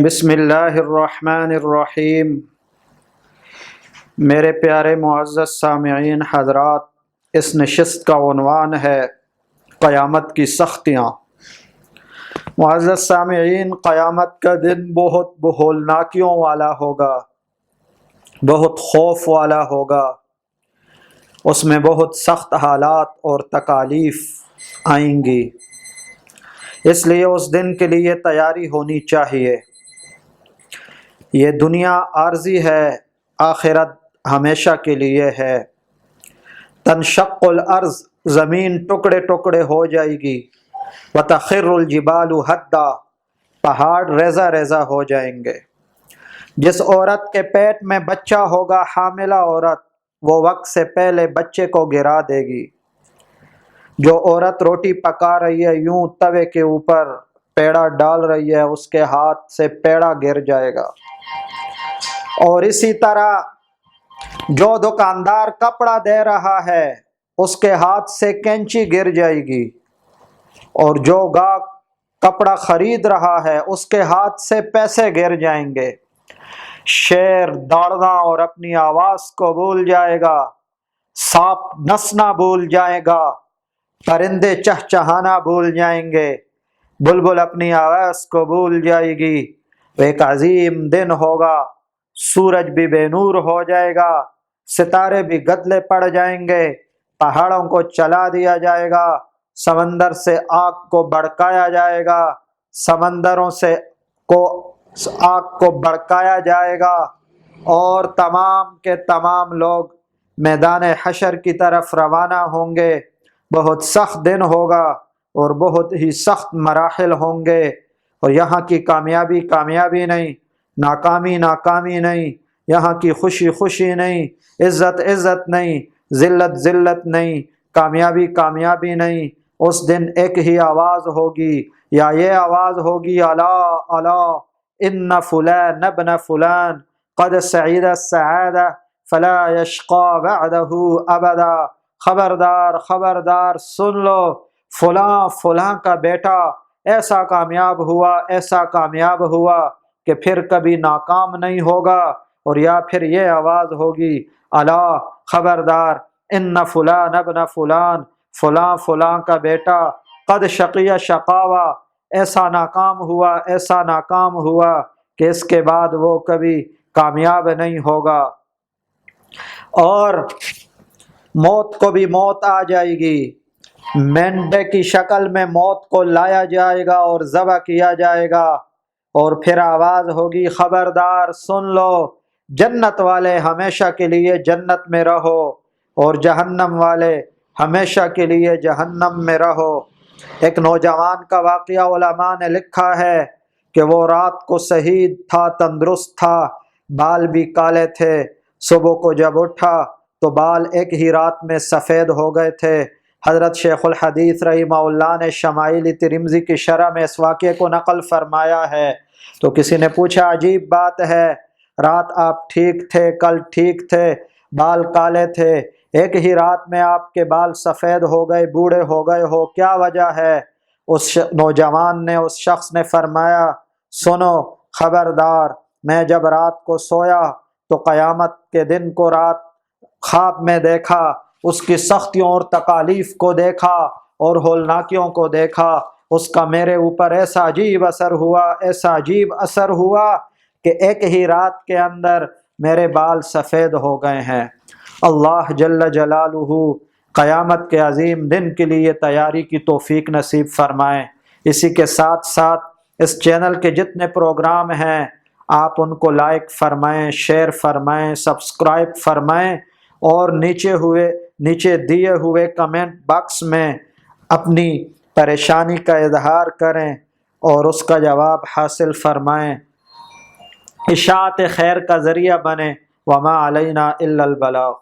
بسم اللہ الرحمن الرحیم۔ میرے پیارے معزز سامعین حضرات، اس نشست کا عنوان ہے قیامت کی سختیاں۔ معزز سامعین، قیامت کا دن بہت ہولناکیوں والا ہوگا، بہت خوف والا ہوگا۔ اس میں بہت سخت حالات اور تکالیف آئیں گی، اس لیے اس دن کے لیے تیاری ہونی چاہیے۔ یہ دنیا عارضی ہے، آخرت ہمیشہ کے لیے ہے۔ تنشق الارض، زمین ٹکڑے ٹکڑے ہو جائے گی۔ وتخر الجبال ہدا، پہاڑ ریزہ ریزہ ہو جائیں گے۔ جس عورت کے پیٹ میں بچہ ہوگا، حاملہ عورت، وہ وقت سے پہلے بچے کو گرا دے گی۔ جو عورت روٹی پکا رہی ہے، یوں توے کے اوپر پیڑا ڈال رہی ہے، اس کے ہاتھ سے پیڑا گر جائے گا۔ اور اسی طرح جو دکاندار کپڑا دے رہا ہے، اس کے ہاتھ سے کینچی گر جائے گی۔ اور جو گاہک کپڑا خرید رہا ہے، اس کے ہاتھ سے پیسے گر جائیں گے۔ شیر دوڑنا اور اپنی آواز کو بھول جائے گا، سانپ نسنا بھول جائے گا، پرندے چہچہانا بھول جائیں گے، بلبل اپنی آواز کو بھول جائے گی۔ ایک عظیم دن ہوگا، سورج بھی بے نور ہو جائے گا، ستارے بھی گدلے پڑ جائیں گے، پہاڑوں کو چلا دیا جائے گا، سمندر سے آگ کو بھڑکایا جائے گا، سمندروں سے آگ کو بھڑکایا جائے گا، اور تمام کے تمام لوگ میدان حشر کی طرف روانہ ہوں گے۔ بہت سخت دن ہوگا اور بہت ہی سخت مراحل ہوں گے، اور یہاں کی کامیابی کامیابی نہیں، ناکامی ناکامی نہیں، یہاں کی خوشی خوشی نہیں، عزت عزت نہیں، ذلت ذلت نہیں، کامیابی کامیابی نہیں۔ اس دن ایک ہی آواز ہوگی، یا یہ آواز ہوگی، الا الا ان فلان ابن فلان قد سعید السعادہ فلا یشقى بعدہ ابدا۔ خبردار خبردار، سن لو، فلاں فلاں کا بیٹا ایسا کامیاب ہوا، ایسا کامیاب ہوا کہ پھر کبھی ناکام نہیں ہوگا۔ اور یا پھر یہ آواز ہوگی، الا خبردار، ان فلان ابن فلان، فلاں فلاں کا بیٹا قد شقی شقاوہ، ایسا ناکام ہوا، ایسا ناکام ہوا کہ اس کے بعد وہ کبھی کامیاب نہیں ہوگا۔ اور موت کو بھی موت آ جائے گی، مینڈے کی شکل میں موت کو لایا جائے گا اور ذبح کیا جائے گا۔ اور پھر آواز ہوگی، خبردار سن لو، جنت والے ہمیشہ کے لیے جنت میں رہو، اور جہنم والے ہمیشہ کے لیے جہنم میں رہو۔ ایک نوجوان کا واقعہ علماء نے لکھا ہے کہ وہ رات کو صحیح تھا، تندرست تھا، بال بھی کالے تھے۔ صبح کو جب اٹھا تو بال ایک ہی رات میں سفید ہو گئے تھے۔ حضرت شیخ الحدیث رحمہ اللہ نے شمائل ترمذی کی شرح میں اس واقعے کو نقل فرمایا ہے۔ تو کسی نے پوچھا، عجیب بات ہے، رات آپ ٹھیک تھے، کل ٹھیک تھے، بال کالے تھے، ایک ہی رات میں آپ کے بال سفید ہو گئے، بوڑھے ہو گئے ہو، کیا وجہ ہے؟ اس نوجوان نے، اس شخص نے فرمایا، سنو خبردار، میں جب رات کو سویا تو قیامت کے دن کو رات خواب میں دیکھا، اس کی سختیوں اور تکالیف کو دیکھا اور ہولناکیوں کو دیکھا۔ اس کا میرے اوپر ایسا عجیب اثر ہوا، ایسا عجیب اثر ہوا کہ ایک ہی رات کے اندر میرے بال سفید ہو گئے ہیں۔ اللہ جل جلالہ قیامت کے عظیم دن کے لیے تیاری کی توفیق نصیب فرمائیں۔ اسی کے ساتھ ساتھ اس چینل کے جتنے پروگرام ہیں، آپ ان کو لائک فرمائیں، شیئر فرمائیں، سبسکرائب فرمائیں، اور نیچے دیے ہوئے کمنٹ باکس میں اپنی پریشانی کا اظہار کریں اور اس کا جواب حاصل فرمائیں۔ اشاعت خیر کا ذریعہ بنیں۔ وما علینا الا البلاغ۔